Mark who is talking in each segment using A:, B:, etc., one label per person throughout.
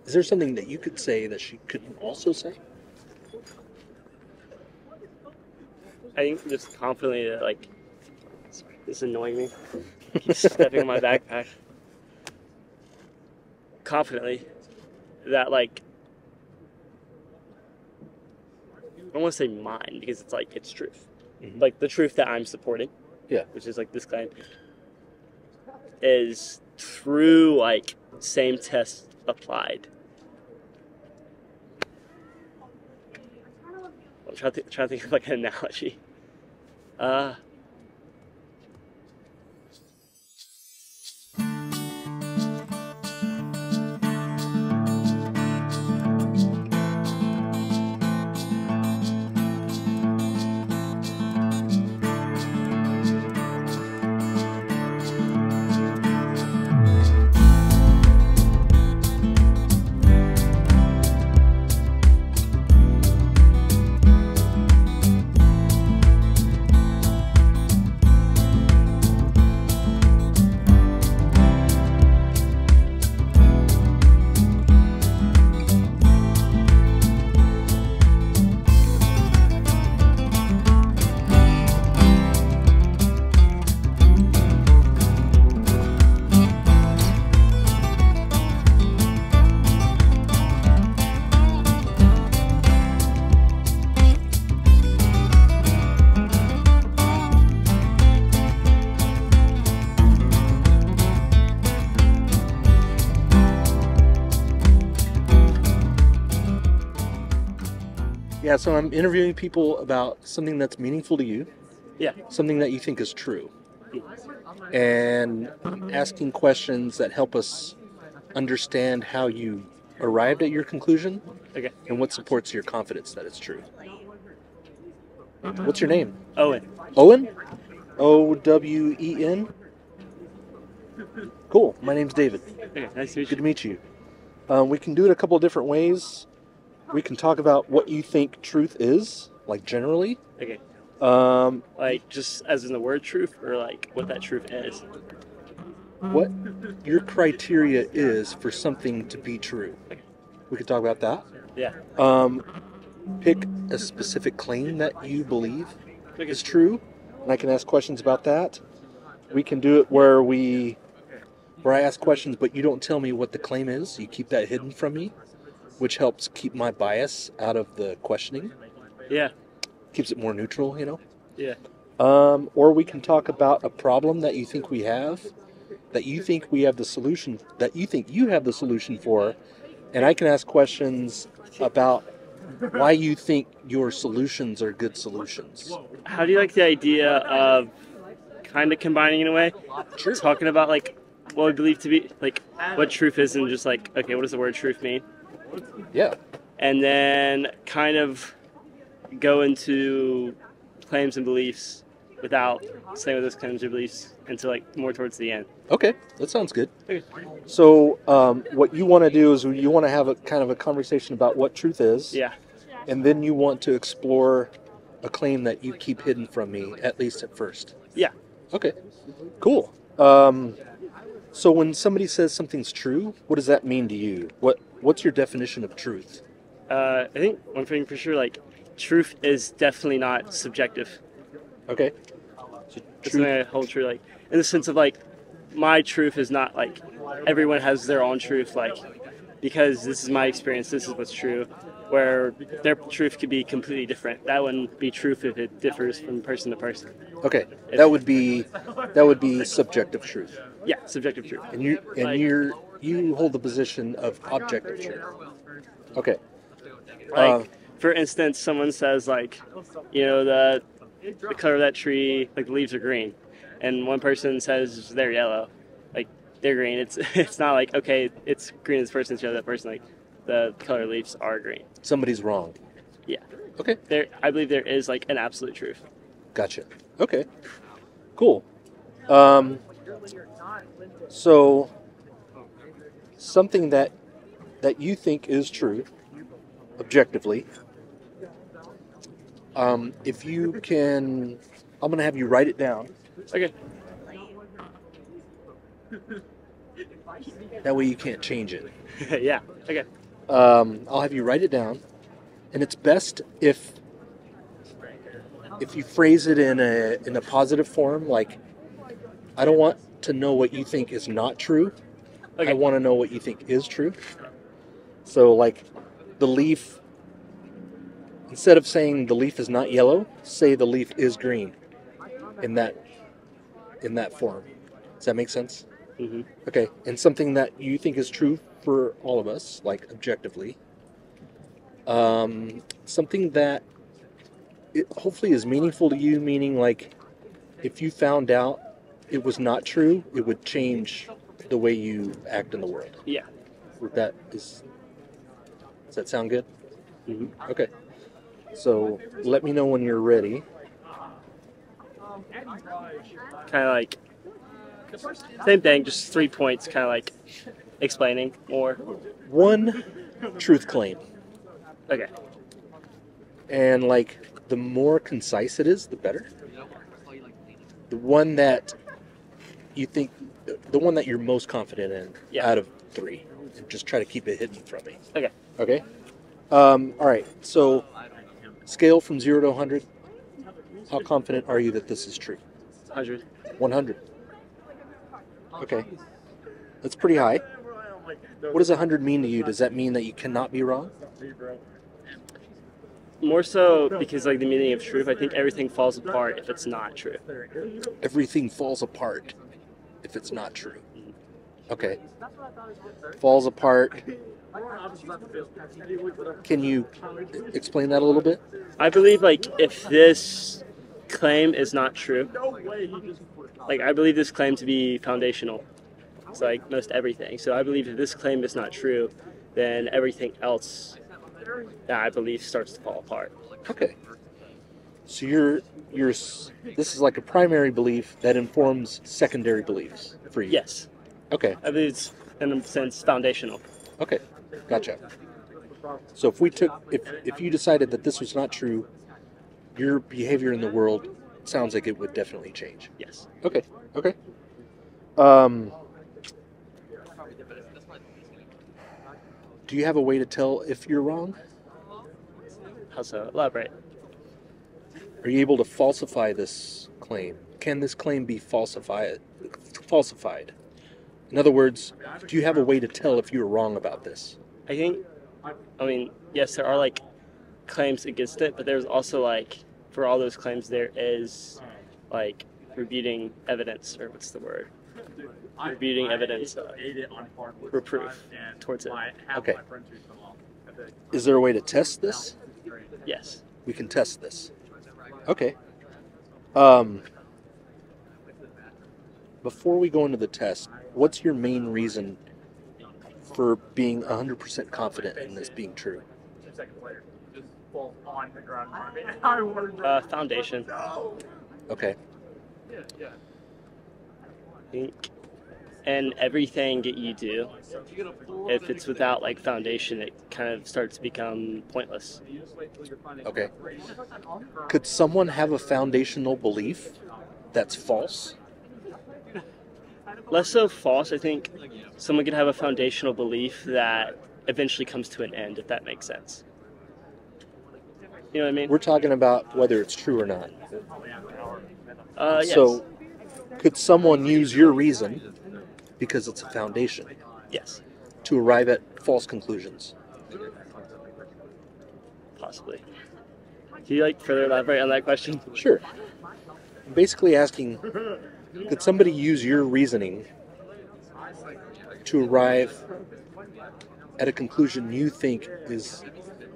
A: Is there something that you could say that she couldn't also say?
B: I think just confidently that, like, sorry, this is annoying me. Keep stepping on my backpack. Confidently that, like, I don't want to say mine because it's like it's truth.
A: Mm-hmm.
B: Like the truth that I'm supporting,
A: Yeah.
B: which is like this claim, is through like same test applied. I'm trying to think of like an analogy.
A: Yeah, so I'm interviewing people about something that's meaningful to you,
B: Yeah.
A: something that you think is true. And I'm asking questions that help us understand how you arrived at your conclusion
B: Okay.
A: and what supports your confidence that it's true. What's your name?
B: Owen.
A: Owen? Owen? Cool. My name's David.
B: Okay. Nice to meet
A: Good
B: you.
A: to meet you. We can do it a couple of different ways. We can talk about what you think truth is, like generally.
B: Okay.
A: Um,
B: Like just as in the word truth, or like what that truth is.
A: what your criteria is for something to be true. We could talk about that.
B: Yeah.
A: Pick a specific claim that you believe
B: Okay.
A: is true, and I can ask questions about that. We can do it where I ask questions, but you don't tell me what the claim is. You keep that hidden from me, which helps keep my bias out of the questioning.
B: Yeah.
A: Keeps it more neutral,
B: Yeah.
A: Or we can talk about a problem that you think we have, that you think we have the solution, that you think you have the solution for, and I can ask questions about why you think your solutions are good solutions.
B: How do you like the idea of kind of combining in a way?
A: Sure.
B: Talking about like what we believe to be like what truth is, and just like, okay, what does the word truth mean?
A: Yeah.
B: And then kind of go into claims and beliefs without saying what those claims or beliefs until like more towards the end.
A: Okay, that sounds good.
B: Okay.
A: So what you want to do is you want to have a kind of a conversation about what truth is.
B: Yeah.
A: And then you want to explore a claim that you keep hidden from me, at least at first.
B: Yeah.
A: Okay, cool. So when somebody says something's true, what does that mean to you? What's your definition of truth?
B: I think one thing for sure, like truth is definitely not subjective.
A: Okay. So
B: It's something I hold true, like in the sense of like my truth is not like everyone has their own truth, like because this is my experience, this is what's true. Where their truth could be completely different. That wouldn't be truth if it differs from person to person.
A: Okay, that would be subjective truth.
B: Yeah, subjective truth.
A: And you hold the position of objective truth. Okay.
B: Like for instance, someone says like, the color of that tree, like the leaves are green, and one person says they're yellow, like they're green. It's not like, okay, it's green this person, show that person like the color leaves are green.
A: Somebody's wrong.
B: Yeah.
A: Okay.
B: I believe there is like an absolute truth.
A: Gotcha. Okay. Cool. So something that you think is true, objectively. If you can, I'm going to have you write it down.
B: Okay.
A: That way you can't change it.
B: Yeah. Okay.
A: I'll have you write it down, and it's best if you phrase it in a positive form. Like, I don't want to know what you think is not true.
B: Okay.
A: I want to know what you think is true. So, like, the leaf. Instead of saying the leaf is not yellow, say the leaf is green. In that form. Does that make sense?
B: Mm-hmm.
A: Okay. And something that you think is true for all of us, like objectively. Something that it hopefully is meaningful to you, meaning like if you found out it was not true, it would change the way you act in the world.
B: Yeah.
A: Does that sound good?
B: Mm-hmm.
A: Okay. So let me know when you're ready.
B: Kind of like same thing, just 3 points, kind of like explaining more.
A: One truth claim.
B: Okay.
A: And like the more concise it is, the better. The one that you think, the one that you're most confident in out of 3. And just try to keep it hidden from me.
B: Okay.
A: Okay? All right. So, scale from 0 to 100. How confident are you that this is true?
B: 100.
A: 100. Okay. That's pretty high. What does 100 mean to you? Does that mean that you cannot be wrong?
B: More so because, like, the meaning of truth, I think everything falls apart if it's not true.
A: Everything falls apart if it's not true. Okay. Falls apart. Can you explain that a little bit?
B: I believe, like, if this claim is not true, like, I believe this claim to be foundational. It's like most everything. So I believe if this claim is not true, then everything else that I believe starts to fall apart.
A: Okay. So you're this is like a primary belief that informs secondary beliefs for you.
B: Yes.
A: Okay.
B: I believe it's, in a sense, foundational.
A: Okay. Gotcha. So if you decided that this was not true, your behavior in the world sounds like it would definitely change.
B: Yes.
A: Okay. Okay. Do you have a way to tell if you're wrong?
B: How so? Elaborate.
A: Are you able to falsify this claim? Can this claim be falsified? In other words, do you have a way to tell if you're wrong about this?
B: I mean, yes, there are, like, claims against it, but there's also, like, for all those claims, there is, like, refuting evidence, or what's the word? Refuting evidence for proof towards it.
A: Okay. Is there a way to test this?
B: Yes.
A: We can test this. Okay. Before we go into the test, what's your main reason for being 100% confident in this being true?
B: Foundation.
A: Okay.
B: I think, and everything that you do, if it's without, like, foundation, it kind of starts to become pointless.
A: Okay. Could someone have a foundational belief that's false?
B: Less so false. I think someone could have a foundational belief that eventually comes to an end, if that makes sense. You know what I mean?
A: We're talking about whether it's true or not.
B: Yes.
A: So, could someone use your reason, because it's a foundation,
B: Yes.
A: to arrive at false conclusions?
B: Possibly. Can you, like, further elaborate on that question?
A: Sure. I'm basically asking, could somebody use your reasoning to arrive at a conclusion you think is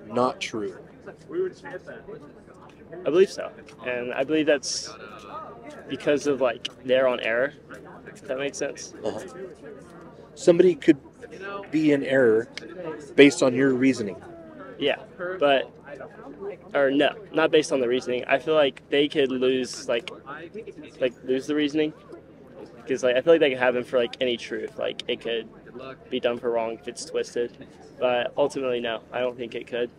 A: not true?
B: I believe so. And I believe that's because of, like, their own error, if that makes sense.
A: Uh-huh. Somebody could be in error based on your reasoning.
B: Yeah, but, or no, not based on the reasoning. I feel like they could lose, lose the reasoning. Because, like, I feel like that could happen for, like, any truth. Like, it could be done for wrong if it's twisted. But ultimately, no, I don't think it could.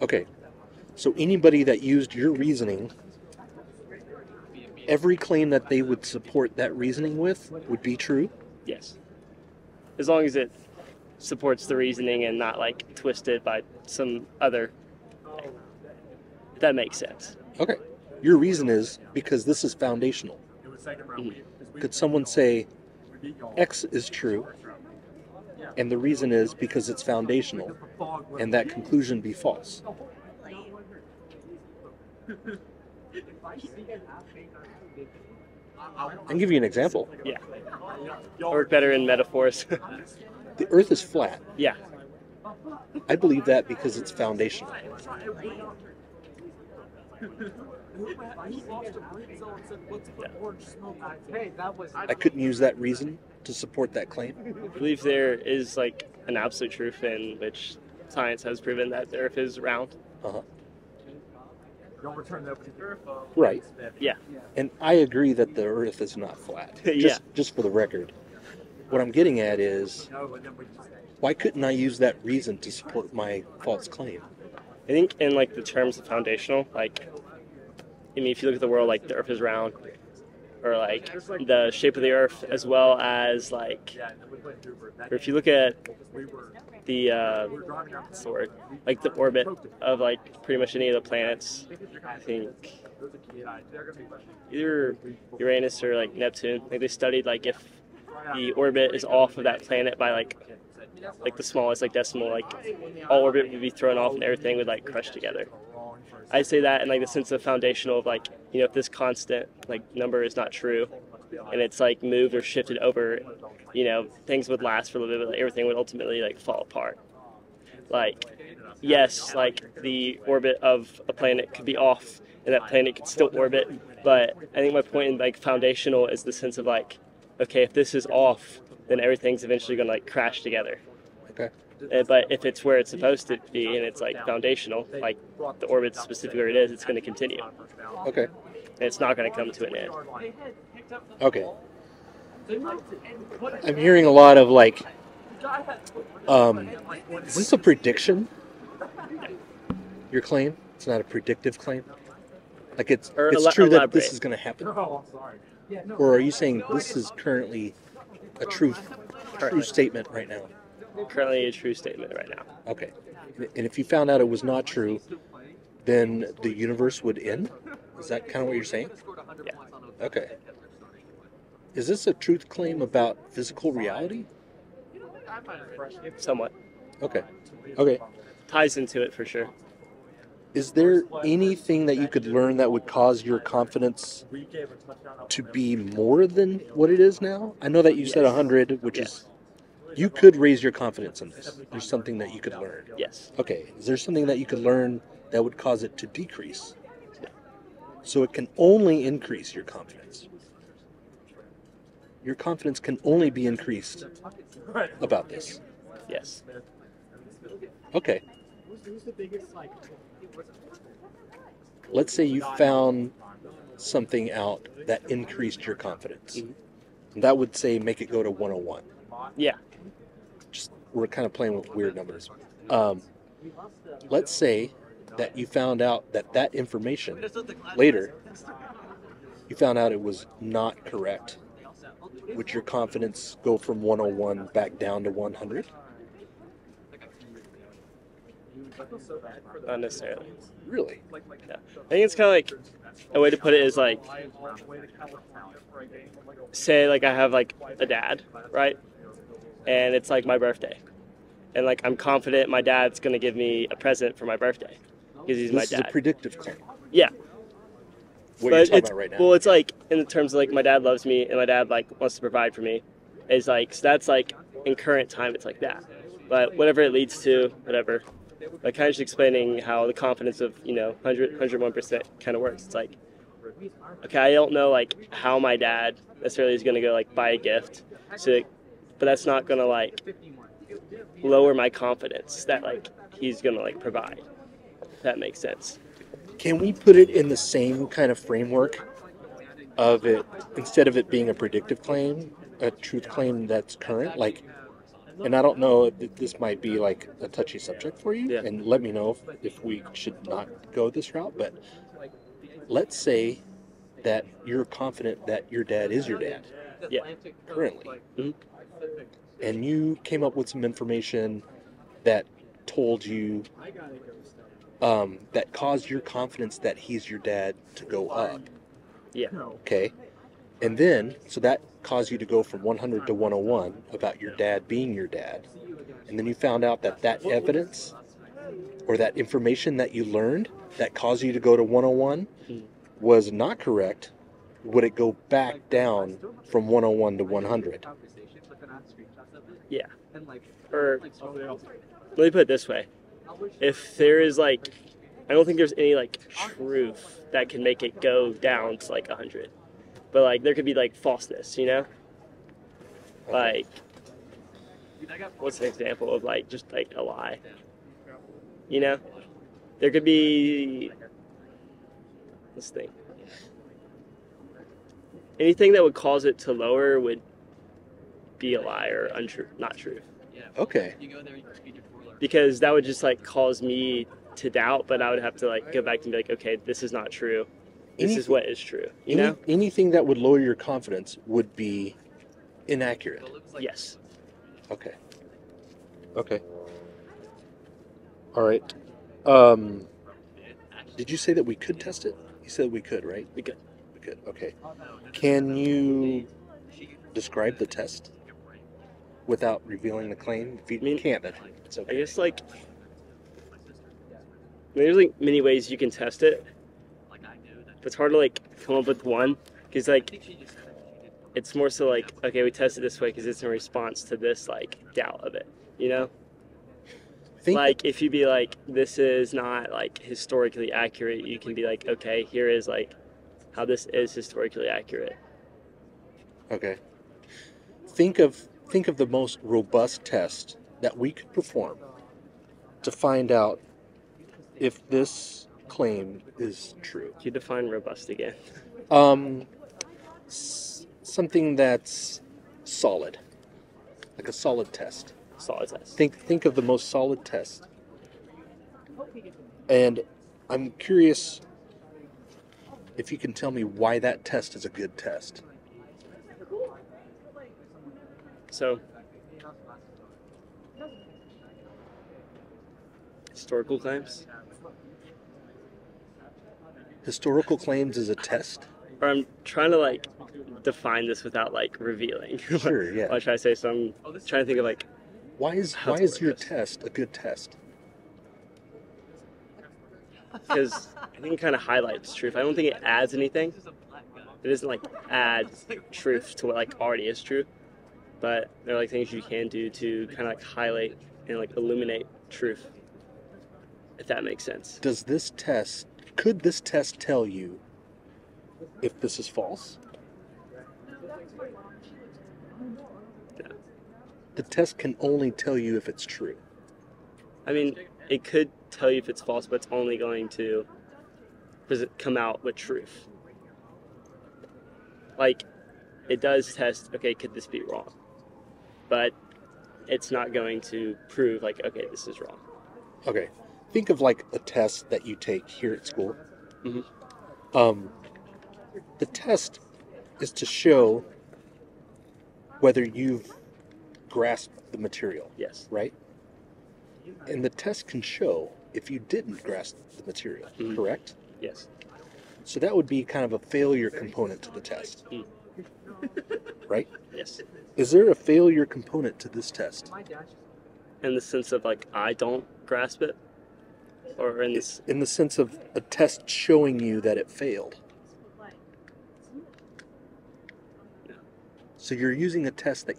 A: Okay. So anybody that used your reasoning, every claim that they would support that reasoning with would be true?
B: Yes. as long as it supports the reasoning and not like twisted by some other. If that makes sense.
A: Okay. Your reason is because this is foundational. Could someone say X is true, and the reason is because it's foundational, and that conclusion be false? I'll give you an example.
B: Yeah. Or better in metaphors.
A: The Earth is flat.
B: Yeah.
A: I believe that because it's foundational. I couldn't use that reason to support that claim.
B: I believe there is like an absolute truth in which science has proven that the Earth is round.
A: Uh-huh. Right.
B: Yeah.
A: And I agree that the Earth is not flat. Just for the record. What I'm getting at is, why couldn't I use that reason to support my false claim?
B: I think in like the terms of foundational, like, I mean, if you look at the world, like the Earth is round, or like the shape of the Earth, as well as like, or if you look at the sort, like the orbit of like pretty much any of the planets, I think either Uranus or like Neptune, like they studied like if the orbit is off of that planet by like the smallest like decimal, like all orbit would be thrown off and everything would like crush together. I'd say that in like the sense of foundational of like, you know, if this constant like number is not true and it's like moved or shifted over, you know, things would last for a little bit, but like, everything would ultimately like fall apart. Like, yes, like the orbit of a planet could be off and that planet could still orbit, but I think my point in like foundational is the sense of like, okay, if this is off, then everything's eventually going to like crash together.
A: Okay.
B: But if it's where it's supposed to be and it's like foundational, like the orbit's specifically where it is, it's going to continue.
A: Okay.
B: And it's not going to come to an end.
A: Okay. I'm hearing a lot of like, is this a prediction? Your claim? It's not a predictive claim? Like it's true that this is going to happen? Or are you saying this is currently a true statement right now?
B: Currently a true statement right now.
A: Okay. And if you found out it was not true, then the universe would end? Is that kind of what you're saying?
B: Yeah.
A: Okay. Is this a truth claim about physical reality?
B: Somewhat.
A: Okay. Okay.
B: Ties into it for sure.
A: Is there anything that you could learn that would cause your confidence to be more than what it is now? I know that you said 100, which is... You could raise your confidence in this. There's something that you could learn.
B: Yes.
A: Okay. Is there something that you could learn that would cause it to decrease? So it can only increase your confidence. Your confidence can only be increased about this.
B: Yes.
A: Okay. Let's say you found something out that increased your confidence. Mm-hmm. That would say make it go to 101.
B: Yeah.
A: Just we're kind of playing with weird numbers. Let's say that you found out that information later, you found out it was not correct. Would your confidence go from 101 back down to 100?
B: Not necessarily.
A: Really?
B: Yeah. I think it's kind of like, a way to put it is like, say like I have like a dad, right? And it's like my birthday. And like I'm confident my dad's going to give me a present for my birthday because he's my dad.
A: This is a predictive claim.
B: Yeah.
A: What you're talking about right now.
B: Well, it's like in terms of like my dad loves me and my dad like wants to provide for me. Is like, so that's like in current time it's like that. But whatever it leads to, whatever. Like kind of just explaining how the confidence of, 101% kind of works. It's like, okay, I don't know like how my dad necessarily is going to go like buy a gift. So, but that's not going to like lower my confidence that like he's going to like provide. If that makes sense.
A: Can we put it in the same kind of framework of it, instead of it being a predictive claim, a truth claim that's current? Like, and I don't know, this might be like a touchy subject for you, and let me know if we should not go this route, but let's say that you're confident that your dad is your dad.
B: Yeah.
A: Currently.
B: Mm-hmm.
A: and you came up with some information that told you, that caused your confidence that he's your dad to go up.
B: Yeah.
A: Okay. And then, so that caused you to go from 100 to 101 about your dad being your dad. And then you found out that that evidence or that information that you learned that caused you to go to 101 was not correct. Would it go back down from 101 to 100?
B: Yeah. Or, let me put it this way. If there is, like, I don't think there's any, like, truth that can make it go down to, like, 100. But, like, there could be, like, falseness, you know? Like, what's an example of, like, just, like, a lie? You know? There could be, let's think. Anything that would cause it to lower would be a lie or untrue, not true.
A: Okay.
B: Because that would just, like, cause me to doubt, but I would have to, like, go back and be like, okay, this is not true. This is what is true, you know?
A: Anything that would lower your confidence would be inaccurate.
B: Yes.
A: Okay. Okay. All right. Did you say that we could test it? You said we could, right?
B: We could.
A: We could. Okay. Can you describe the test without revealing the claim? If you can't, then it's okay.
B: I guess, like, there's, like, many ways you can test it. But it's hard to, like, come up with one. Because, like, it's more so, like, okay, we test it this way because it's in response to this, like, doubt of it, you know? Like, if you be like, this is not, like, historically accurate, you can be like, okay, here is, like, how this is historically accurate.
A: Okay. Think of the most robust test that we could perform to find out if this claim is true.
B: Can you define robust again?
A: Something that's solid, like a solid test.
B: Solid test.
A: Think of the most solid test. And I'm curious if you can tell me why that test is a good test.
B: So, historical claims?
A: Historical claims is a test?
B: Or I'm trying to, like, define this without, like, revealing.
A: Sure, yeah.
B: What I try to say, so I'm trying to think of, like,
A: why is your test a good test?
B: Because I think it kind of highlights truth. I don't think it adds anything. It doesn't, like, add truth to what, like, already is true. But there are, like, things you can do to kind of, like, highlight and, like, illuminate truth. If that makes sense.
A: Could this test tell you if this is false?
B: Yeah.
A: The test can only tell you if it's true.
B: I mean, it could tell you if it's false, but it's only going to come out with truth. Like, it does test, okay, could this be wrong? But it's not going to prove, like, okay, this is wrong.
A: Okay. Think of, like, a test that you take here at school.
B: Mm-hmm.
A: The test is to show whether you've grasped the material.
B: Yes.
A: Right? And the test can show if you didn't grasp the material, correct?
B: Yes.
A: So that would be kind of a failure component to the test. Right?
B: Yes.
A: Is there a failure component to this test?
B: In the sense of, like, I don't grasp it? Or in this...
A: In the sense of a test showing you that it failed.
B: No.
A: So you're using a test that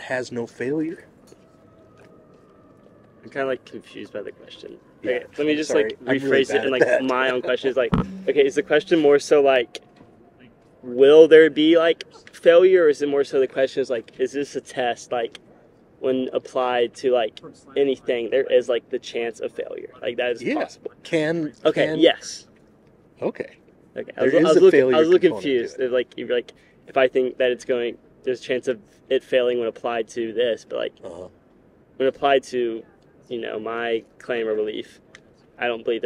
A: has no failure?
B: I'm kind of, like, confused by the question.
A: Yeah.
B: Okay, let me just,
A: Sorry.
B: like,
A: I'm
B: rephrase
A: really
B: it
A: bad
B: in,
A: at
B: like,
A: that.
B: my own question. Is like, okay, is the question more so, like, will there be, like, failure? Or is it more so the question is, like, is this a test, like, when applied to, like, anything, there is, like, the chance of failure? Like, that is possible. Yes.
A: Okay.
B: Okay.
A: I was a
B: little confused. Like, you're like, if I think that there's a chance of it failing when applied to this, but, like, when applied to, you know, my claim or belief, I don't believe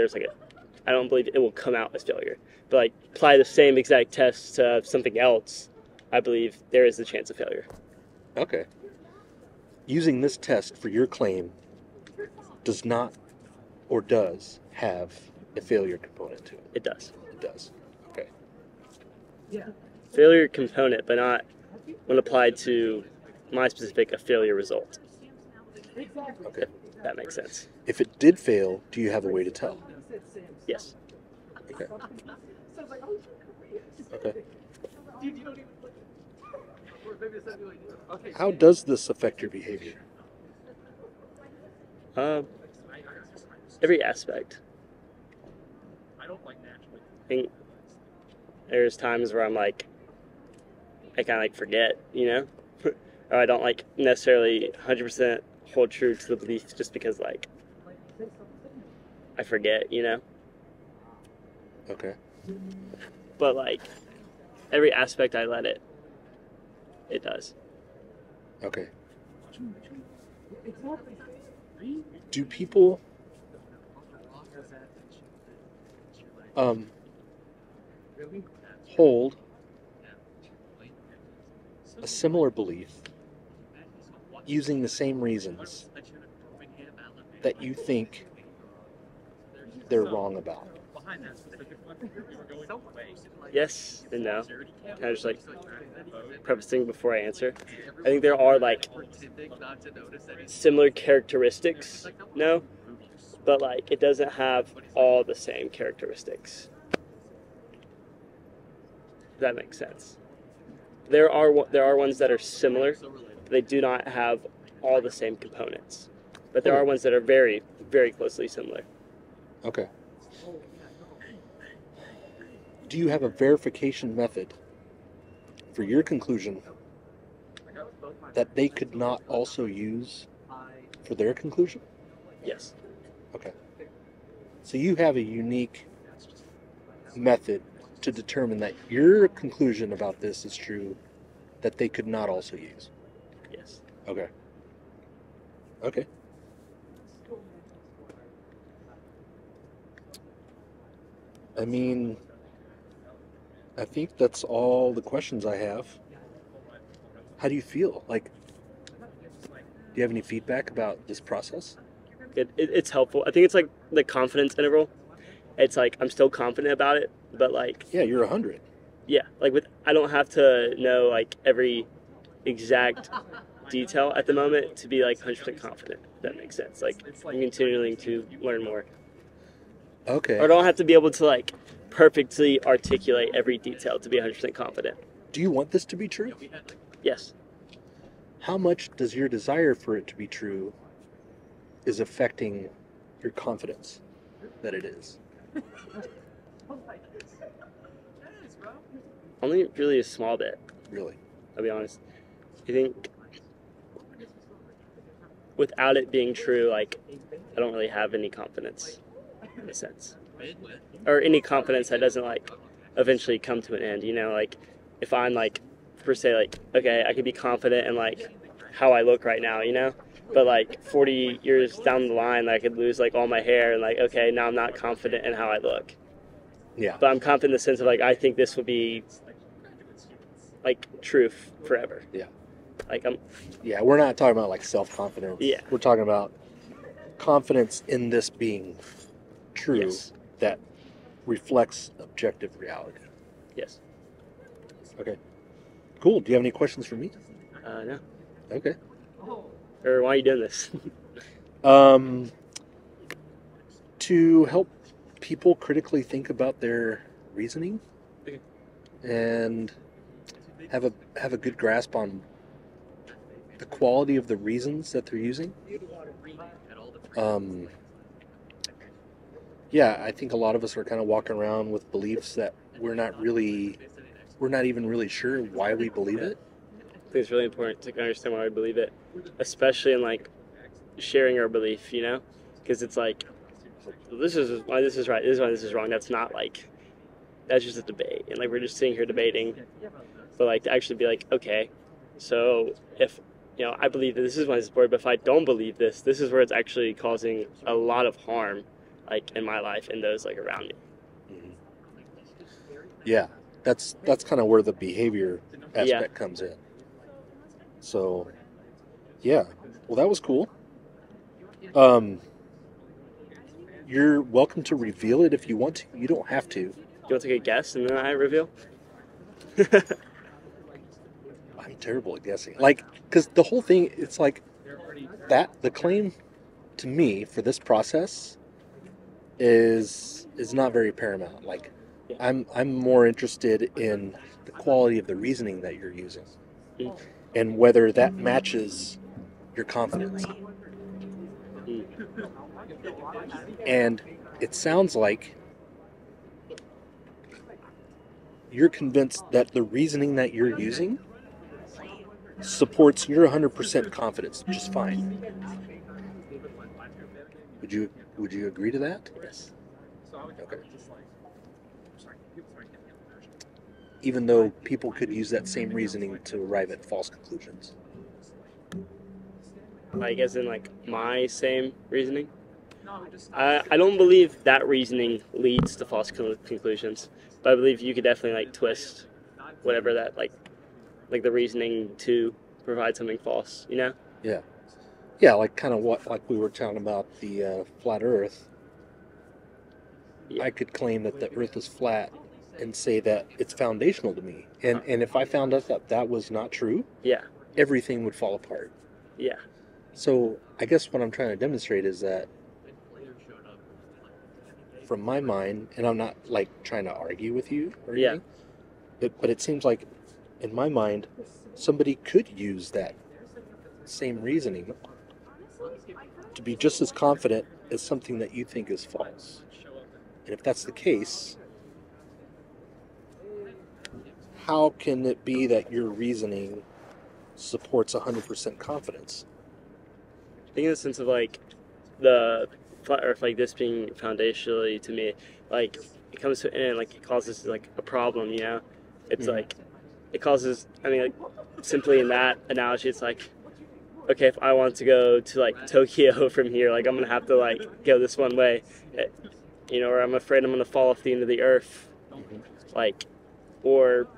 B: I don't believe it will come out as failure. But, like, apply the same exact test to something else, I believe there is a chance of failure.
A: Okay. Using this test for your claim does not or does have a failure component to it.
B: It does.
A: It does. Okay.
B: Failure component, but not when applied to my specific a failure result.
A: Okay.
B: If that makes sense.
A: If it did fail, do you have a way to tell?
B: Yes.
A: Okay. Okay. How does this affect your behavior?
B: Every aspect. I think there's times where I'm like, I kind of like forget, you know, or I don't like necessarily 100% hold true to the belief just because like I forget, you know.
A: Okay.
B: But like every aspect I let it does.
A: Okay. Do people hold a similar belief using the same reasons that you think they're wrong about?
B: Yes and no. Kind of just like prefacing before I answer. I think there are like similar characteristics, no, but like it doesn't have all the same characteristics. If that makes sense. There are ones that are similar, but they do not have all the same components. But there are ones that are very, very closely similar.
A: Okay. Do you have a verification method for your conclusion that they could not also use for their conclusion?
B: Yes.
A: Okay. So you have a unique method to determine that your conclusion about this is true that they could not also use?
B: Yes.
A: Okay. Okay. I mean, I think that's all the questions I have. How do you feel? Like, do you have any feedback about this process?
B: It's helpful. I think it's like the confidence interval. It's like I'm still confident about it, but like
A: Yeah, you're 100.
B: yeah, like I don't have to know like every exact detail at the moment to be like 100% confident. If that makes sense. Like I'm continuing to learn more.
A: Okay.
B: Or I don't have to be able to like perfectly articulate every detail to be 100% confident.
A: Do you want this to be true?
B: Yes.
A: How much does your desire for it to be true is affecting your confidence that it is?
B: Only really a small bit.
A: Really?
B: I'll be honest. I think without it being true, like I don't really have any confidence in a sense, or any confidence that doesn't like eventually come to an end. You know, like if I'm like per se like okay, I could be confident in like how I look right now. You know, but like 40 years down the line, I could lose like all my hair and like okay, now I'm not confident in how I look.
A: Yeah.
B: But I'm confident in the sense of like I think this will be like truth forever.
A: Yeah.
B: Like
A: Yeah, we're not talking about like self-confidence.
B: Yeah.
A: We're talking about confidence in this being true.
B: Yes.
A: That reflects objective reality.
B: Yes.
A: Okay. Cool. Do you have any questions for me?
B: No.
A: Okay.
B: Or why are you doing this?
A: To help people critically think about their reasoning and have a good grasp on the quality of the reasons that they're using. Yeah, I think a lot of us are kind of walking around with beliefs that we're not even really sure why we believe it.
B: I think it's really important to understand why we believe it, especially in like sharing our belief, you know, because it's like this is why this is right, this is why this is wrong. That's not like that's just a debate, and like we're just sitting here debating. But like to actually be like, okay, so if you know I believe that this is why this is important, but if I don't believe this, this is where it's actually causing a lot of harm, like in my life and those like around me.
A: Mm-hmm. Yeah, that's kind of where the behavior aspect comes in. So, yeah. Well, that was cool. Um, you're welcome to reveal it if you want to. You don't have to.
B: You want to take a guess and then I reveal?
A: I'm terrible at guessing. Like, because the whole thing, it's like that. The claim to me for this process is not very paramount. Like,
B: Yeah.
A: I'm more interested in the quality of the reasoning that you're using,
B: Mm.
A: and whether that matches your confidence.
B: Mm.
A: And it sounds like you're convinced that the reasoning that you're using supports your 100% confidence just fine. Would you agree to that?
B: Yes.
A: Okay. Even though people could use that same reasoning to arrive at false conclusions.
B: Like, as in, like, my same reasoning? I don't believe that reasoning leads to false conclusions, but I believe you could definitely, like, twist whatever that, like the reasoning to provide something false, you know?
A: Yeah. Yeah, like kind of what, like we were talking about the flat Earth.
B: Yeah.
A: I could claim that the Earth is flat and say that it's foundational to me. And if I found out that that was not true,
B: Yeah.
A: everything would fall apart.
B: Yeah.
A: So I guess what I'm trying to demonstrate is that from my mind, and I'm not like trying to argue with you or anything, but it seems like in my mind, somebody could use that same reasoning to be just as confident as something that you think is false. And if that's the case, how can it be that your reasoning supports 100% confidence?
B: I think in the sense of, like, the flat Earth, like, this being foundationally to me, like, it comes to an end, like, it causes, like, a problem, you know? It's like, it causes, I mean, like, simply in that analogy, it's like, okay, if I want to go to, like, Tokyo from here, like, I'm going to have to, like, go this one way, you know, or I'm afraid I'm going to fall off the end of the earth, like, or,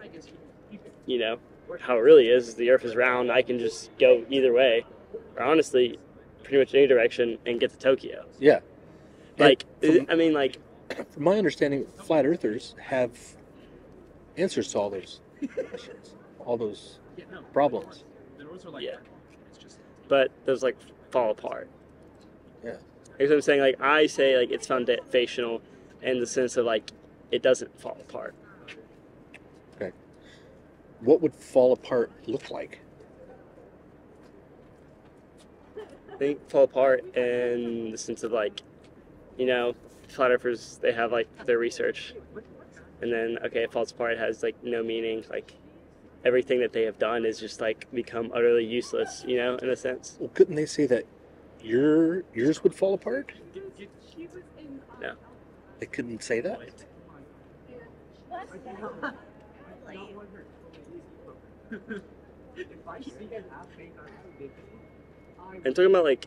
B: you know, how it really is the earth is round, I can just go either way, or honestly, pretty much any direction and get to Tokyo.
A: Yeah.
B: Like, I mean, like,
A: from my understanding, flat earthers have answers to all those questions, all those problems.
B: yeah. But those, like, fall apart.
A: Yeah.
B: Here's what I'm saying. Like, I say, like, it's foundational in the sense of, like, it doesn't fall apart.
A: Okay. What would fall apart look like?
B: I think fall apart in the sense of, like, you know, flat earthers, they have, like, their research. And then, okay, it falls apart, it has, like, no meaning. Like, everything that they have done is just, like, become utterly useless, you know, in a sense.
A: Well, couldn't they say that yours would fall apart?
B: No.
A: They couldn't say that?
B: And talking about, like,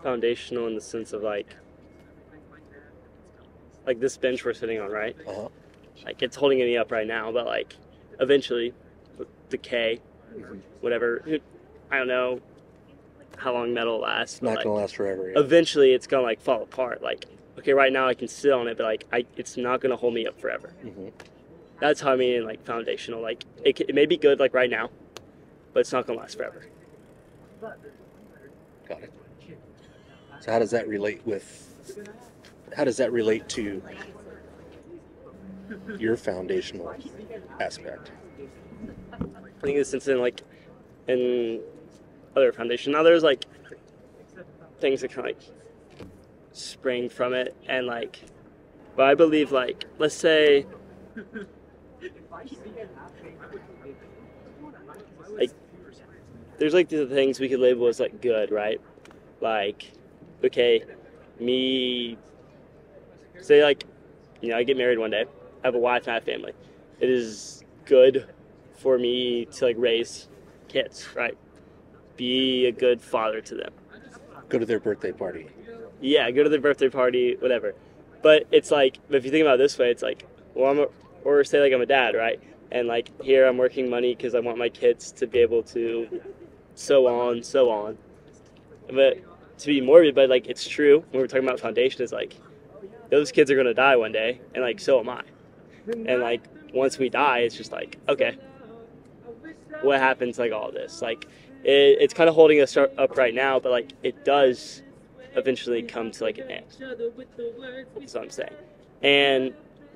B: foundational in the sense of, like this bench we're sitting on, right?
A: Uh-huh.
B: Like, it's holding me up right now, but, like, eventually, with decay, whatever, I don't know how long metal lasts.
A: It's not
B: like,
A: going to last forever. Yeah.
B: Eventually, it's going to, like, fall apart. Like, okay, right now I can sit on it, but, like, it's not going to hold me up forever.
A: Mm-hmm.
B: That's how I mean, like, foundational. Like, it may be good, like, right now, but it's not going to last forever.
A: Got it. So how does that relate to your foundational aspect?
B: I think it's in, like, in other foundation. Now there's, like, things that kind of, like, spring from it, and, like, but I believe, like, let's say, like, there's, like, the things we could label as, like, good, right? Like, okay, me, say, like, you know, I get married one day, I have a wife and I have a family. It is good for me to, like, raise kids, right? Be a good father to them.
A: Go to their birthday party.
B: Yeah, go to their birthday party, whatever. But it's like, if you think about it this way, it's like, well, or say, like, I'm a dad, right? and like here I'm working money because I want my kids to be able to, so on. But to be morbid, but like it's true when we're talking about foundation, is like those kids are gonna die one day, and like so am I. And like once we die, it's just like, okay, what happens? Like all this, like it's kind of holding us up right now, but like it does eventually come to like an end. That's what I'm saying. And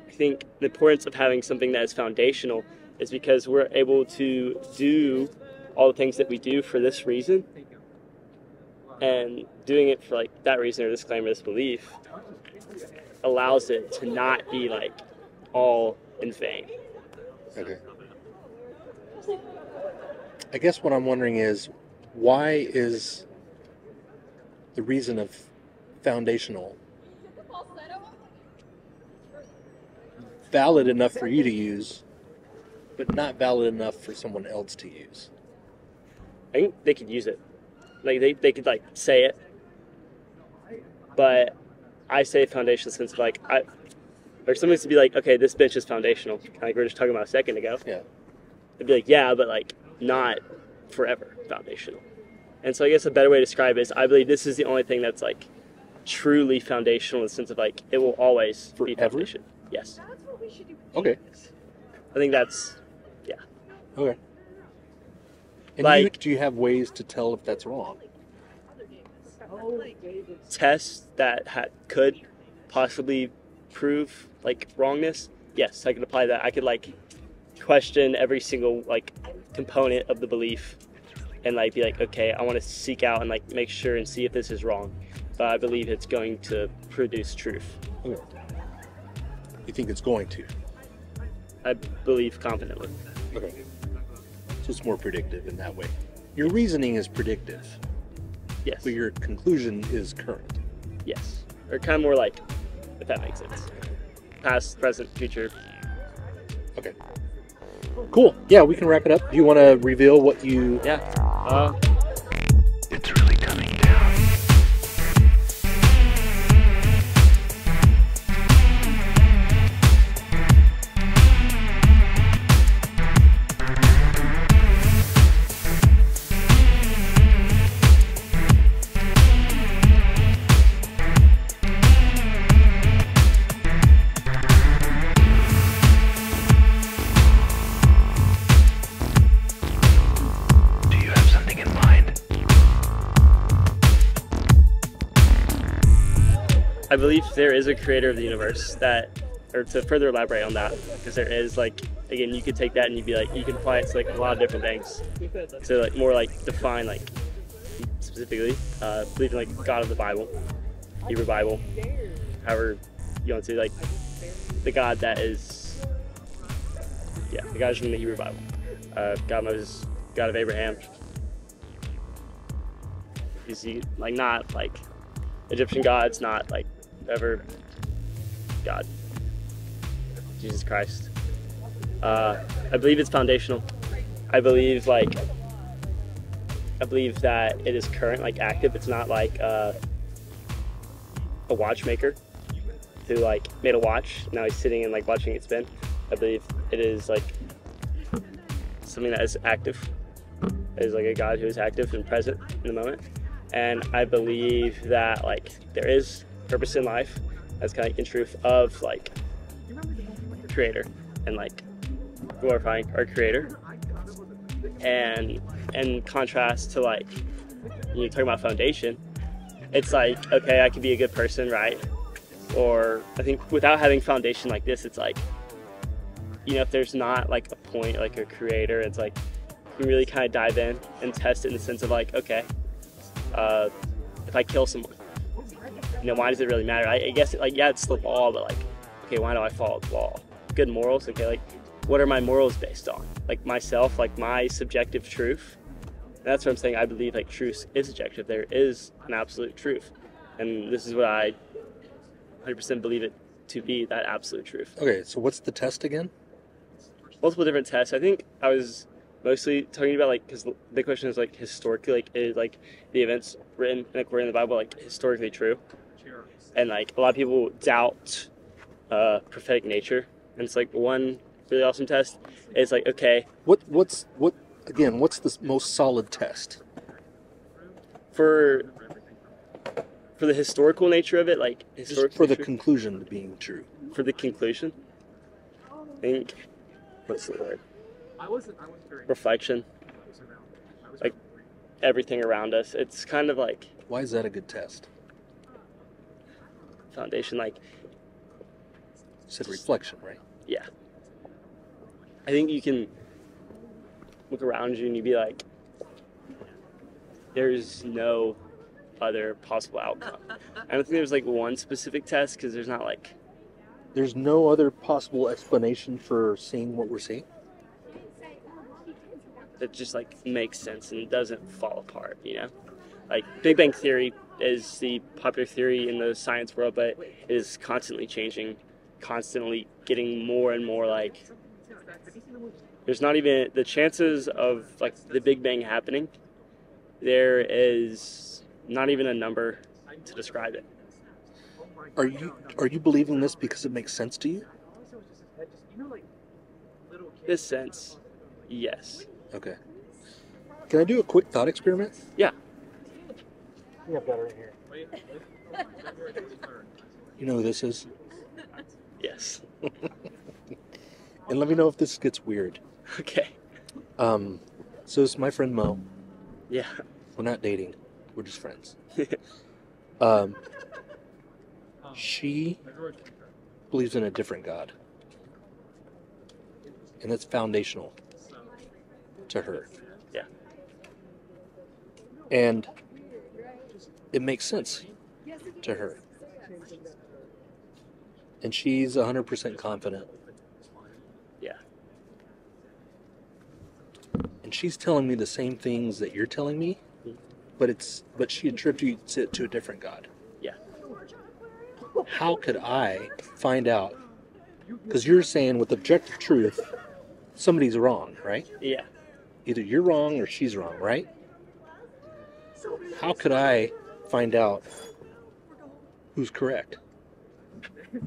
B: I think the importance of having something that is foundational is because we're able to do all the things that we do for this reason, and doing it for like that reason or this claim or this belief allows it to not be like all in vain.
A: Okay. I guess what I'm wondering is, why is the reason of foundational valid enough for you to use, but not valid enough for someone else to use?
B: I think they could use it. Like they could like say it, but I say foundational sense of like or something to be like, okay, this bench is foundational. Like we were just talking about a second ago.
A: Yeah.
B: It'd be like, yeah, but like not forever foundational. And so I guess a better way to describe it is I believe this is the only thing that's like truly foundational in the sense of like it will always be foundation. Yes.
A: Okay.
B: I think that's, yeah.
A: Okay. And
B: like,
A: do you have ways to tell if that's wrong?
B: Tests that could possibly prove like wrongness. Yes, I could apply that. I could like question every single like component of the belief and like be like, okay, I want to seek out and like make sure and see if this is wrong, but I believe it's going to produce truth.
A: Okay. You think it's going to?
B: I believe confidently.
A: Okay. So it's more predictive in that way. Your reasoning is predictive.
B: Yes.
A: But your conclusion is current.
B: Yes. Or kind of more like, if that makes sense. Past, present, future.
A: Okay. Cool. Yeah, we can wrap it up. Do you want to reveal what you...
B: Yeah.
C: It's really coming down. Do you have something in mind?
B: I believe there is a creator of the universe that, or to further elaborate on that, because there is like, again, you could take that and you'd be like, you can apply it to like a lot of different things. So like more like define like specifically, believe in like God of the Bible, Hebrew Bible, however you want to, like the God that is, yeah, the God is from the Hebrew Bible. God of Moses, God of Abraham. Is he like not like Egyptian gods, not like ever God, Jesus Christ. I believe it's foundational. I believe that it is current, like active. It's not like a watchmaker who like made a watch. Now he's sitting and like watching it spin. I believe it is like something that is active. It is like a God who is active and present in the moment. And I believe that like there is purpose in life. That's kind of in truth of like creator and like glorifying our creator. And in contrast to like, you talking about foundation, it's like, okay, I could be a good person, right? Or I think without having foundation like this, it's like, you know, if there's not like a point, like a creator, it's like, you really kind of dive in and test it in the sense of like, okay, if I kill someone, you know, why does it really matter? I guess, like, yeah, it's the law, but like, okay, why do I follow the law? Good morals, okay, like, what are my morals based on? Like myself, like my subjective truth. And that's what I'm saying. I believe like truth is subjective. There is an absolute truth. And this is what I 100% believe it to be, that absolute truth.
A: Okay, so what's the test again?
B: Multiple different tests. I think I was mostly talking about like, because the question is like historically, like is like the events written and according to the Bible like historically true? And like a lot of people doubt prophetic nature. And it's like there's really awesome test. It's like, okay,
A: What's the most solid test?
B: for the historical nature of it, like
A: Just
B: historical
A: for the
B: nature,
A: conclusion being true.
B: for the conclusion, I think, what's the word? Reflection. Like everything around us. It's kind of like
A: Why is that a good test?
B: foundation, like,
A: You said reflection, right?
B: yeah. I think you can look around you and you'd be like, there's no other possible outcome. I don't think there's like one specific test because there's not like,
A: There's no other possible explanation for seeing what we're seeing.
B: that just like makes sense and doesn't fall apart, you know? Like Big Bang Theory is the popular theory in the science world, but it is constantly changing, constantly getting more and more like, there's not even the chances of like the Big Bang happening. There is not even a number to describe it.
A: Are you believing this because it makes sense to you?
B: This sense, yes.
A: Okay. Can I do a quick thought experiment?
B: Yeah.
A: Yeah, better in here. You know who this is?
B: Yes.
A: And let me know if this gets weird.
B: Okay.
A: So it's my friend Mo.
B: Yeah.
A: We're not dating. We're just friends. She believes in a different God. And that's foundational to her.
B: Yeah.
A: And it makes sense to her. And she's 100% confident.
B: Yeah.
A: And she's telling me the same things that you're telling me, but she attributes it to a different God.
B: Yeah.
A: How could I find out? Because you're saying with objective truth, somebody's wrong, right?
B: Yeah.
A: Either you're wrong or she's wrong, right? How could I find out who's correct?
B: I'm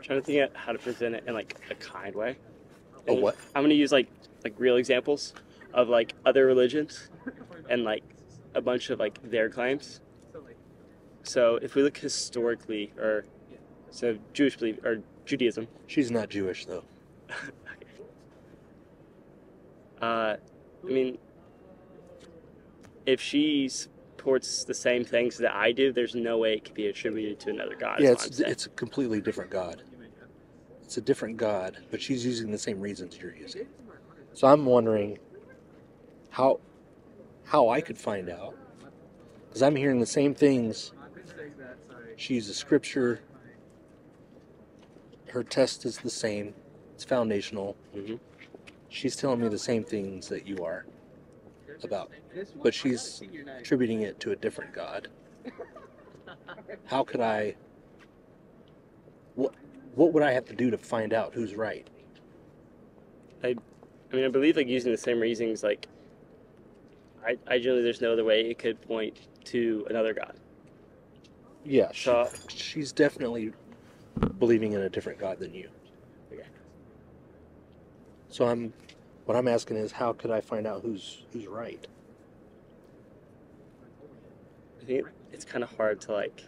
B: trying to think of how to present it in like a kind way.
A: A what?
B: I'm gonna use like real examples of like other religions and like a bunch of like their claims. So if we look historically, or so Jewish belief or Judaism.
A: She's not Jewish, though.
B: I mean, if she supports the same things that I do, there's no way it could be attributed to another God.
A: Yeah,
B: is what I'm saying.
A: it's a completely different God. It's a different God, but she's using the same reasons you're using. So I'm wondering how I could find out, because I'm hearing the same things. She uses scripture. Her test is the same. It's foundational.
B: Mhm.
A: She's telling me the same things that you are about, but she's attributing it to a different God. How could I? What would I have to do to find out who's right?
B: I mean, I believe like using the same reasons. Like, I generally there's no other way it could point to another God.
A: Yeah,
B: So
A: she's definitely believing in a different God than you.
B: Okay.
A: So what I'm asking is, how could I find out who's right?
B: I think it's kind of hard to like.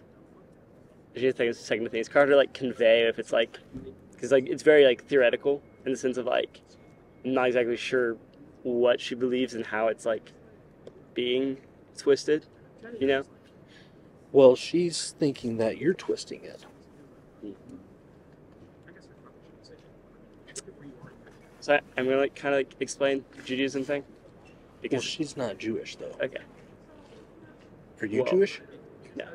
B: If you think it's the second thing, it's hard to like convey if it's like, because like it's very like theoretical in the sense of like, I'm not exactly sure what she believes and how it's like being twisted, you know?
A: Well, she's thinking that you're twisting it.
B: So I'm gonna like kind of like explain the Judaism thing.
A: Well,
B: Because
A: she's not Jewish, though.
B: okay,
A: Are you
B: Well,
A: Jewish?
B: no.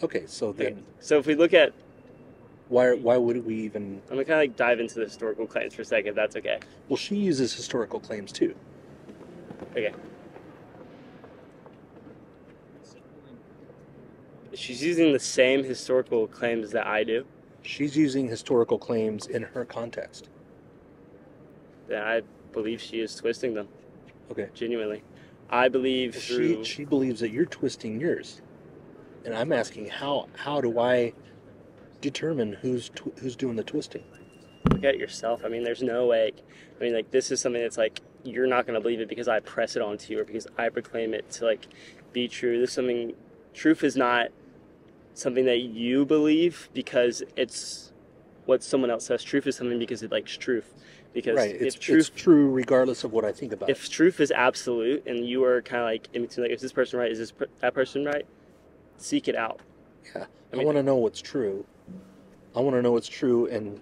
A: Okay, so
B: Okay.
A: then
B: So if we look at,
A: why would we even?
B: I'm gonna kind of like dive into the historical claims for a second, if that's okay.
A: Well, she uses historical claims too.
B: Okay. She's using the same historical claims that I do.
A: She's using historical claims in her context.
B: Then I believe she is twisting them.
A: Okay.
B: Genuinely. I believe through.
A: She believes that you're twisting yours, and I'm asking how do I determine who's doing the twisting?
B: look at it yourself. I mean, there's no way. I mean, like, this is something that's like, you're not going to believe it because I press it onto you or because I proclaim it to, like, be true. This is something, truth is not something that you believe because it's what someone else says. Truth is something because it likes truth. Because
A: Right.
B: if
A: It's true regardless of what I think about it.
B: if truth is absolute and you are kind of like in between, like, is this person right? Is that person right? Seek it out.
A: Yeah. I
B: mean-
A: want to know what's true. I want to know what's true, and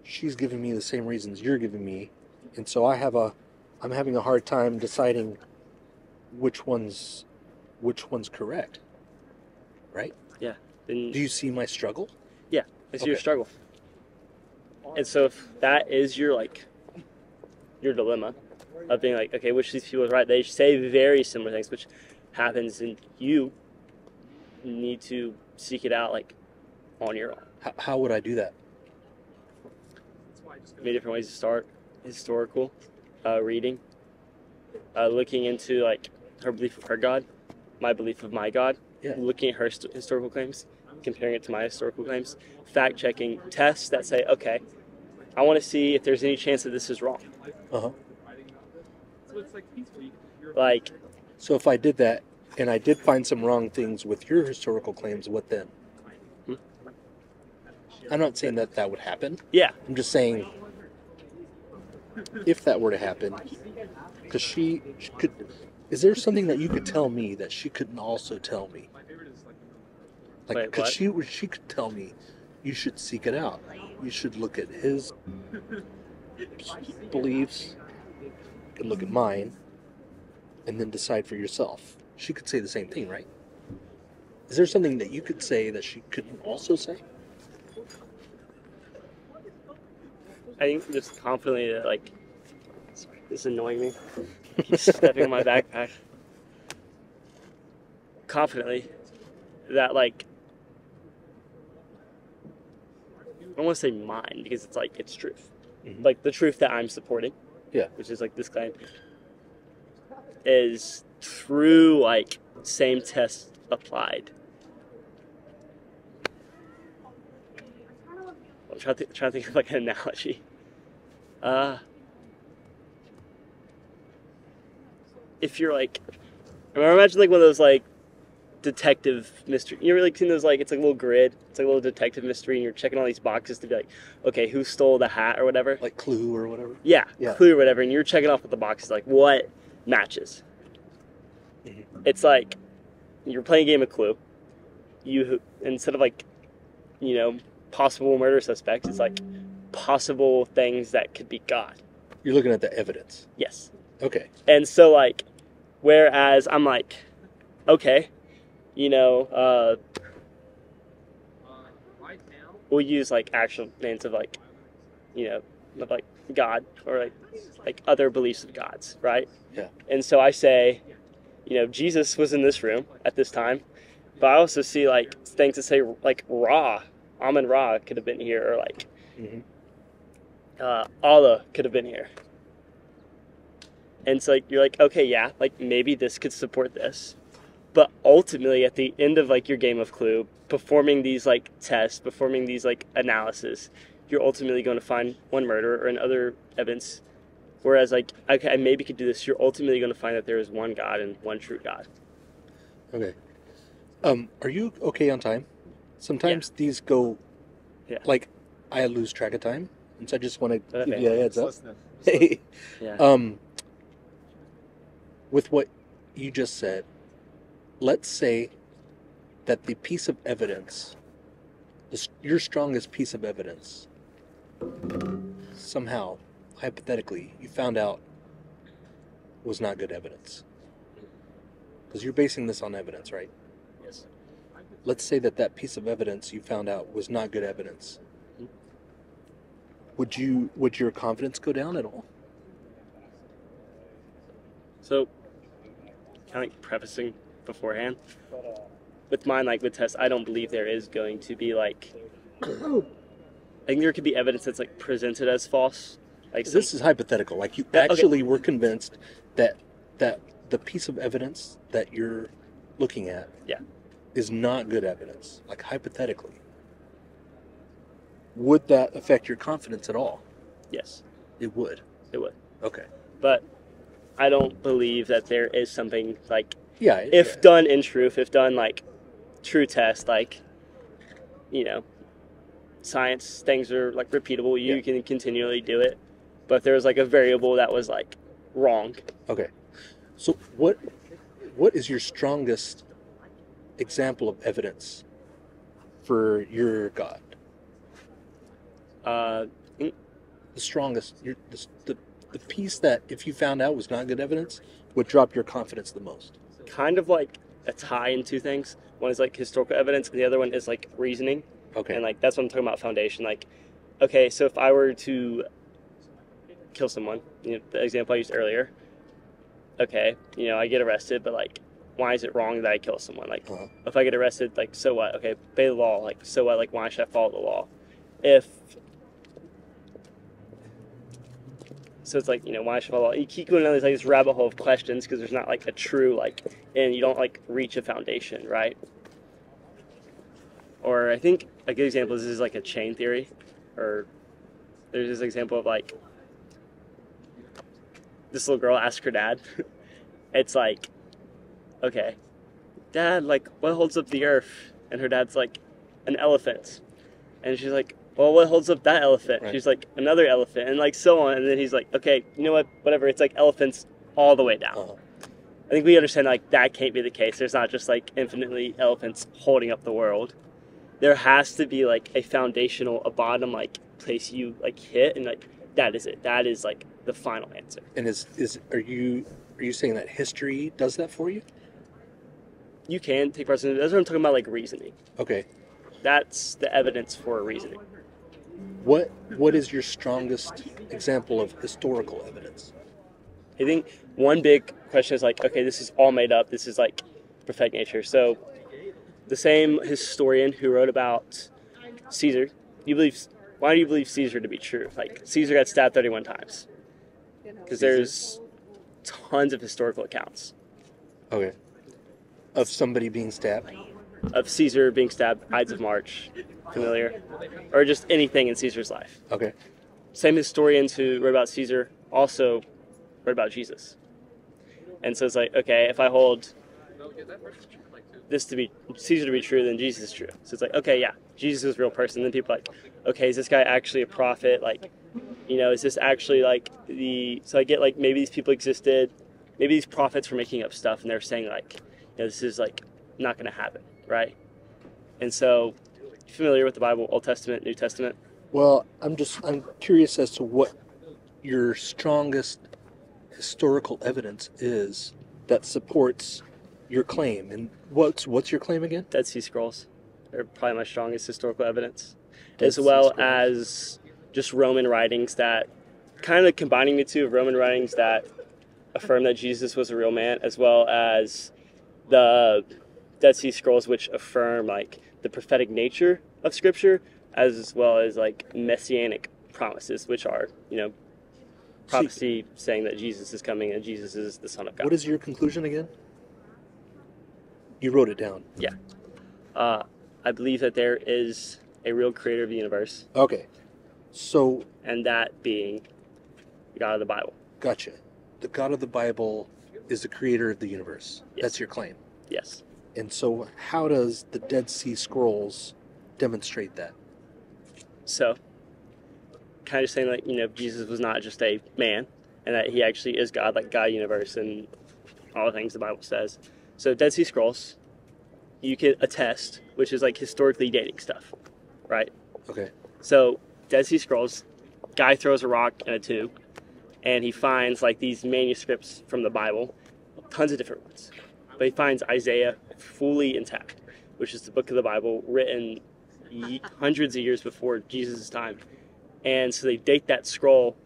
A: she's giving me the same reasons you're giving me, and so I'm having a hard time deciding which one's correct. Right?
B: Yeah. Then
A: Do you see my struggle?
B: yeah, it's your
A: Okay.
B: struggle. And so if that is your dilemma of being like, okay, which of these people is right? They say very similar things, which happens, and you need to seek it out like on your own.
A: How would I do that?
B: Many different ways to start: historical reading, looking into like her belief of her God, my belief of my God,
A: Yeah.
B: looking at her historical claims, comparing it to my historical claims, fact checking tests that say, okay, I want to see if there's any chance that this is wrong.
A: Uh-huh.
B: Like,
A: So if I did that and I did find some wrong things with your historical claims, what then?
B: Hmm?
A: I'm not saying that would happen.
B: yeah,
A: I'm just saying if that were to happen, because she could. Is there something that you could tell me that she couldn't also tell me? Like,
B: Wait,
A: could
B: what?
A: she could tell me, you should seek it out. You should look at his beliefs, you can look at mine, and then decide for yourself. She could say the same thing, right? Is there something that you could say that she couldn't also say?
B: I think just confidently that, like, sorry, this is annoying me. I keep stepping on my backpack. Confidently that, like, I don't want to say mine because it's like, it's truth.
A: Mhm.
B: Like, the truth that I'm supporting,
A: Yeah.
B: which is like this claim, is through, like, same test applied. I'm trying to think of like an analogy. If you're like, imagine like one of those like detective mystery. You ever like seen those, like, it's like a little grid. It's like a little detective mystery, and you're checking all these boxes to be like, okay, who stole the hat or whatever.
A: Like Clue or whatever?
B: Yeah,
A: Yeah.
B: Clue or whatever, and you're checking off with the boxes like what matches.
A: Mhm.
B: It's like you're playing a game of Clue. You, instead of like, possible murder suspects, it's like possible things that could be God.
A: You're looking at the evidence.
B: Yes.
A: Okay.
B: And so, like, whereas I'm like, okay, we'll use like actual names of like, of like God or like other beliefs of gods, right?
A: Yeah.
B: And so I say, Jesus was in this room at this time, but I also see like things that say like Ra, Amun Ra could have been here, or like
A: Mhm.
B: Allah could have been here. And so like you're like, okay, yeah, like maybe this could support this. But ultimately at the end of like your game of Clue, performing these like tests, performing these like analysis, you're ultimately going to find one murder or another evidence. Whereas like, okay, I maybe could do this, you're ultimately going to find that there is one God and one true God.
A: Okay. Are you okay on time? Sometimes these go,
B: Yeah.
A: like, I lose track of time, and so I just want to
B: Okay.
A: give you a heads up. Hey,
B: Yeah.
A: with what you just said, let's say that the piece of evidence, your strongest piece of evidence, somehow, hypothetically, you found out was not good evidence. Because you're basing this on evidence, right?
B: Yes.
A: Let's say that piece of evidence you found out was not good evidence. Would your confidence go down at all?
B: So, kind of like prefacing beforehand, with mine, like with tests, I don't believe there is going to be like, I think there could be evidence that's like presented as false. Like
A: This is hypothetical. Like you
B: Yeah, okay.
A: actually were convinced that the piece of evidence that you're looking at
B: Yeah.
A: is not good evidence. Like hypothetically. would that affect your confidence at all?
B: Yes,
A: It would.
B: it would.
A: Okay.
B: But I don't believe that there is something like,
A: Yeah.
B: if done in truth, if done like true test, like, you know, science, things are like repeatable. You can continually do it. But there was like a variable that was like wrong.
A: Okay. So what is your strongest example of evidence for your God?
B: The
A: strongest, the piece that if you found out was not good evidence would drop your confidence the most.
B: kind of like a tie in two things. One is like historical evidence, and the other one is like reasoning.
A: Okay.
B: And like that's what I'm talking about, foundation. Like, okay, so if I were to kill someone, the example I used earlier, okay, I get arrested, but like, why is it wrong that I kill someone? Like, if I get arrested, like, so what? Okay, obey the law. Like, so what? Like, why should I follow the law? So it's like, why should I follow the law? You keep going down this rabbit hole of questions because there's not like a true, and you don't like reach a foundation, right? Or I think a good example is like a chain theory, or there's this example of like this little girl asks her dad. It's like, okay, Dad, like, what holds up the earth? And her dad's like, an elephant. And she's like, well, what holds up that elephant?
A: Right.
B: She's like, another elephant, and like so on. And then he's like, okay, you know what? Whatever. It's like elephants all the way down. I think we understand like that can't be the case. There's not just like infinitely elephants holding up the world. There has to be like a foundational, a bottom like place you like hit, and like that is it. That is like the final answer.
A: And are you saying that history does that for you?
B: You can take precedent. That's what I'm talking about, like reasoning.
A: Okay.
B: That's the evidence for reasoning.
A: What is your strongest example of historical evidence?
B: I think one big question is like, okay, this is all made up. This is like prophetic nature. So the same historian who wrote about Caesar, why do you believe Caesar to be true? Like, Caesar got stabbed 31 times. Because there's tons of historical accounts.
A: Okay. Of somebody being stabbed?
B: Of Caesar being stabbed, Ides of March, familiar? Or just anything in Caesar's life.
A: Okay.
B: Same historians who wrote about Caesar also wrote about Jesus. And so it's like, okay, if I hold this to be Caesar to be true, then Jesus is true. So it's like, okay, yeah, Jesus is a real person. Then people are like, okay, is this guy actually a prophet? Like, is this actually like so I get like maybe these people existed, maybe these prophets were making up stuff and they're saying like, this is like not going to happen, right? And so, you familiar with the Bible, Old Testament, New Testament?
A: Well, I'm curious as to what your strongest historical evidence is that supports your claim. And what's your claim again?
B: Dead Sea Scrolls. They're probably my strongest historical evidence.
A: Dead
B: as
A: Sea
B: well
A: Scrolls.
B: As just Roman writings that, kind of combining the two of Roman writings that affirm that Jesus was a real man, as well as the Dead Sea Scrolls, which affirm like the prophetic nature of Scripture, as well as like messianic promises, which are, prophecy saying that Jesus is coming and Jesus is the Son of God.
A: What is your conclusion again? You wrote it down.
B: Yeah. I believe that there is a real creator of the universe.
A: Okay. So.
B: And that being the God of the Bible.
A: Gotcha. The God of the Bible is the creator of the universe.
B: Yes.
A: That's your claim.
B: Yes.
A: And so how does the Dead Sea Scrolls demonstrate that?
B: So, kind of saying like, Jesus was not just a man, and that he actually is God, like God universe and all the things the Bible says. So Dead Sea Scrolls, you can attest, which is like historically dating stuff, right?
A: Okay.
B: So Dead Sea Scrolls, guy throws a rock in a tomb, and he finds like these manuscripts from the Bible, tons of different ones. But he finds Isaiah fully intact, which is the book of the Bible written hundreds of years before Jesus' time. And so they date that scroll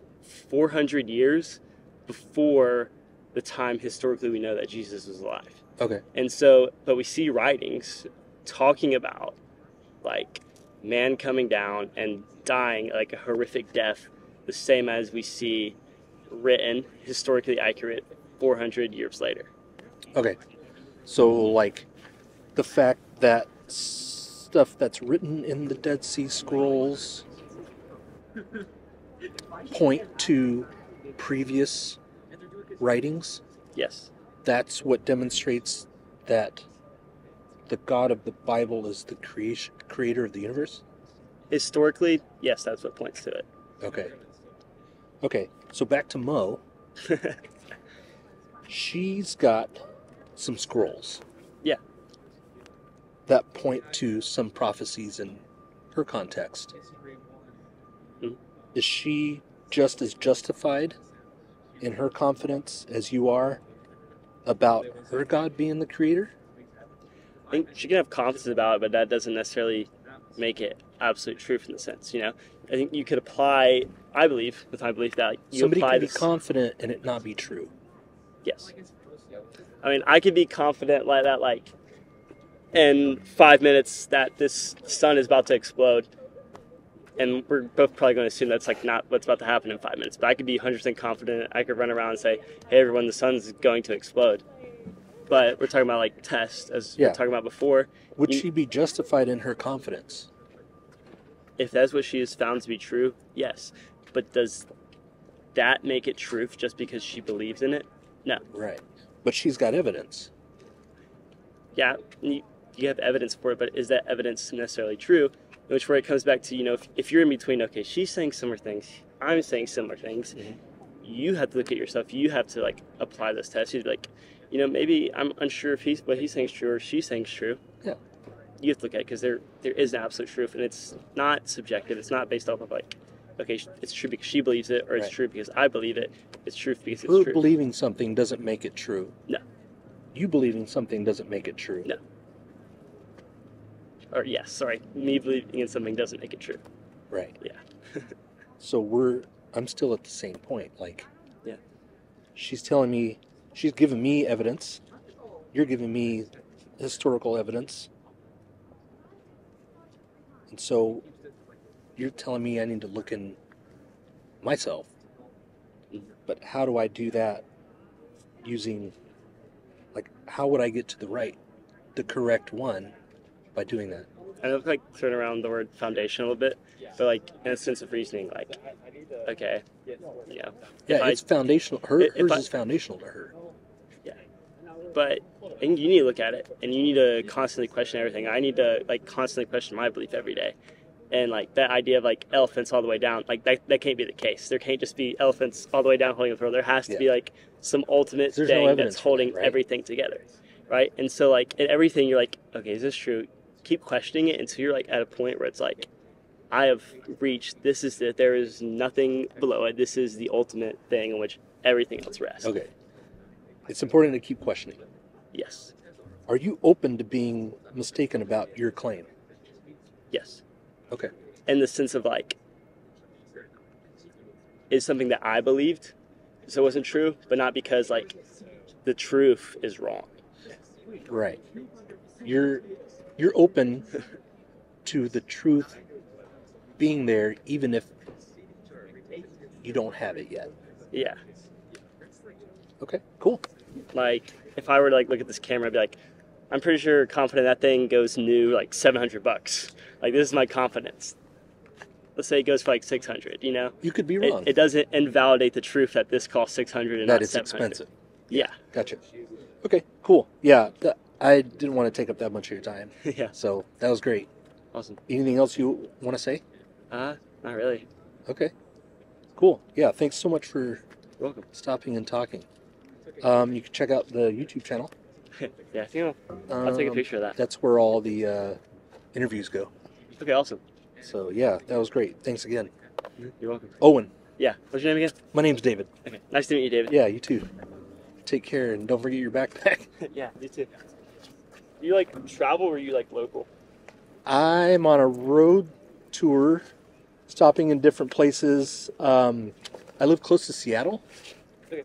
B: 400 years before the time historically we know that Jesus was alive.
A: Okay.
B: And so, but we see writings talking about like man coming down and dying like a horrific death, the same as we see written, historically accurate, 400 years later.
A: Okay. So, like, the fact that stuff that's written in the Dead Sea Scrolls point to previous writings?
B: Yes.
A: That's what demonstrates that the God of the Bible is the creator of the universe?
B: Historically, yes, that's what points to it.
A: Okay. Okay, so back to Mo. She's got some scrolls
B: Yeah.
A: that point to some prophecies in her context.
B: Mhm.
A: Is she just as justified in her confidence as you are about her God being the creator?
B: I think she can have confidence about it, but that doesn't necessarily make it absolute truth in the sense, you know? I think you could apply, I believe, with my belief that you
A: Somebody
B: apply
A: can be
B: this.
A: confident and it not be true.
B: Yes. I mean, I could be confident like that, like, in 5 minutes that this sun is about to explode. And we're both probably going to assume that's like not what's about to happen in 5 minutes. But I could be 100% confident. I could run around and say, hey, everyone, the sun's going to explode. But we're talking about like tests, as we
A: Yeah.
B: were talking about before.
A: Would she be justified in her confidence?
B: If that's what she has found to be true, yes. But does that make it truth just because she believes in it? No.
A: Right. But she's got evidence.
B: Yeah, you have evidence for it, but is that evidence necessarily true? Which where it comes back to, you know, if you're in between, okay, she's saying similar things, I'm saying similar things, you have to look at yourself. You have to, like, apply this test. You'd be like, you know, maybe I'm unsure if what he's saying is true or she's saying is true.
A: Yeah.
B: You have to look at it because there is an absolute truth, and it's not subjective. It's not based off of, like, okay, it's true because she believes it, or it's
A: Right.
B: true because I believe it. It's truth because it's
A: Her
B: true.
A: believing something doesn't make it true.
B: No.
A: You believing something doesn't make it true.
B: No. Or, yes, sorry. Me believing in something doesn't make it true.
A: Right.
B: Yeah.
A: So I'm still at the same point. Like,
B: Yeah.
A: she's telling me, she's giving me evidence. You're giving me historical evidence. And so you're telling me I need to look in myself. But how do I do that using, like, how would I get to the correct one by doing that?
B: I look like throwing around the word foundation a little bit, but like in a sense of reasoning, like, okay, you know.
A: Yeah, it's foundational. Hers
B: if I-
A: is foundational to her.
B: Yeah. But and you need to look at it, and you need to constantly question everything. I need to like constantly question my belief every day. And like that idea of like elephants all the way down, like that can't be the case. There can't just be elephants all the way down holding the throne. There has to be like some ultimate
A: There's no
B: thing
A: evidence
B: that's
A: for
B: holding
A: that, right?
B: everything together, right? And so like in everything, you're like, okay, is this true? Keep questioning it until you're like at a point where it's like, I have reached. This is it. There is nothing below it. This is the ultimate thing in which everything else rests.
A: Okay. It's important to keep questioning.
B: Yes.
A: Are you open to being mistaken about your claim?
B: Yes.
A: Okay.
B: In the sense of like, is something that I believed, so it wasn't true, but not because like the truth is wrong.
A: Right. You're open to the truth being there even if you don't have it yet.
B: Yeah.
A: Okay, cool.
B: Like if I were to like look at this camera, I'd be like, I'm pretty sure confident that thing goes new like $700. Like this is my confidence. Let's say it goes for like 600. You know,
A: You could be wrong.
B: it doesn't invalidate the truth that this costs 600 and
A: That
B: not
A: is
B: 700.
A: expensive.
B: Yeah.
A: Gotcha. Okay, cool. Yeah, I didn't want to take up that much of your time.
B: Yeah.
A: So that was great.
B: Awesome.
A: Anything else you want to say?
B: Not really.
A: Okay. Cool. Yeah, thanks so much for
B: You're welcome.
A: stopping and talking. You can check out the YouTube channel.
B: Yeah, I think I'll take a picture of that.
A: That's where all the interviews go.
B: Okay, awesome.
A: So yeah, that was great. Thanks again.
B: You're welcome.
A: Owen,
B: Yeah. What's your name again?
A: my name's David.
B: Okay. Nice to meet you, David.
A: Yeah, you too. Take care and don't forget your backpack.
B: Yeah, you too. You like travel or you like local?
A: I'm on a road tour, stopping in different places. I live close to Seattle.
B: Okay.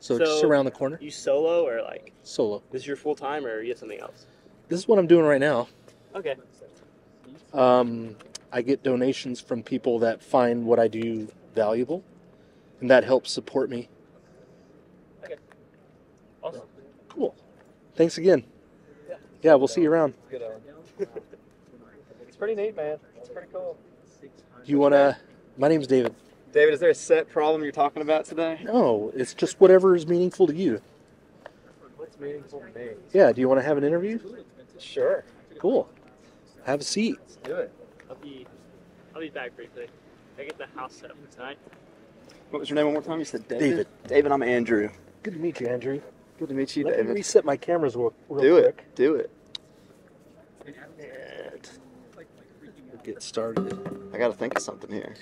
A: So just
B: So-
A: around the corner.
B: You solo or like
A: Solo.
B: this is your full time or you have something else?
A: This is what I'm doing right now.
B: Okay.
A: I get donations from people that find what I do valuable, and that helps support me.
B: Awesome.
A: Cool. Thanks again.
D: Yeah.
A: Yeah, we'll see you around.
D: Good, Owen. It's pretty neat, man. It's pretty cool.
A: You wanna My name's David.
D: David, is there a set problem you're talking about today?
A: No, it's just whatever is meaningful to you.
D: What's meaningful to me?
A: Yeah, do you want to have an interview?
D: Sure.
A: Cool. Have a seat.
D: Let's do it.
B: I'll be back briefly. I get the house set up for tonight.
D: What was your name one more time? You said David?
A: David.
D: David, I'm Andrew.
A: Good to meet you, Andrew.
D: Good to meet you,
A: Let
D: David.
A: me reset my cameras real
D: Do
A: quick.
D: it. Do it.
A: And we'll get started.
D: I got to think of something here.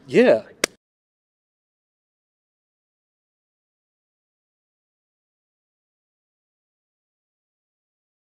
A: Yeah.